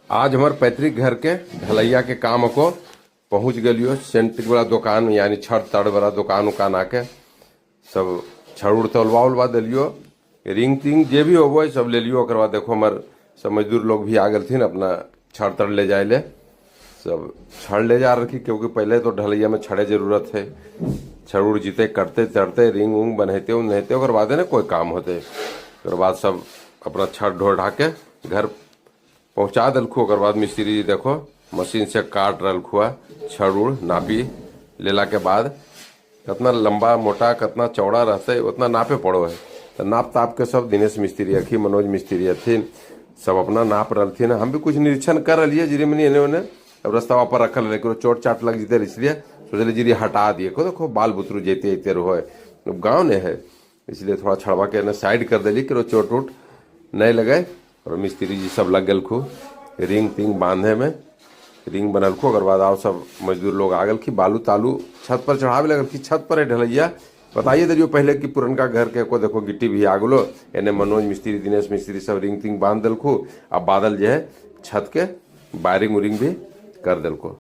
आज हमारे पैतृक घर के ढलैया के काम को पहुंच गलियो। सेंट्रिक वाला दुकान यानी छड़ तड़ वाला दुकान उकान आके सब छड़ उड़ तोलवा उलवा दिलियो। रिंग तिंग जे भी होबो है सब ले लियो। ओकर बाद देखो हमार सब मजदूर लोग भी आ गलथिन अपना छड़ तड़ ले जाए ले। सब छड़ ले जा रखी क्योंकि पहले तो ढलैया में छड़े जरूरत है। छड़ उड़ जीते करते चढ़ते रिंग उंग बनते उनते ओकर बाद है ना कोई काम होते। ओकर बाद सब अपना छड़ ढो ढा के घर पहुंचा दिलखू। ओकर बाद मिस्त्री जी देखो मशीन से काट रखुआ छड़ उड़ नापी लेला के बाद कितना लंबा मोटा कितना चौड़ा रहते उतना नापे पड़ो है। तो नाप ताप के सब दिनेश मिस्त्री अखी मनोज मिस्त्री अथिन सब अपना नाप रखिन। हम भी कुछ निरीक्षण कर रही जिरी मनी एने ओने अब रास्ता पर रखल रहे चोट चाट लग जीते इसलिए सोचल जिरी हटा दिए को देखो बाल बुतरू जेते अते रहो गाँव ने है इसलिए थोड़ा छड़वा के साइड कर दिली कि चोट उट नहीं लगे। और मिस्त्री जी सब लग गल खू रिंग तिंग बांधे में रिंग बनल खू। अगर बाद आओ सब मजदूर लोग आ गल कि बालू तालू छत पर चढ़ावे लगल कि छत पर है ढलैया। बताइए दरियो पहले कि पुरनका घर के को देखो गिट्टी भी आ गलो एने मनोज मिस्त्री दिनेश मिस्त्री सब रिंग तिंग बांध दिल खू। अब बादल जो है छत के वायरिंग उरिंग भी कर दिल को।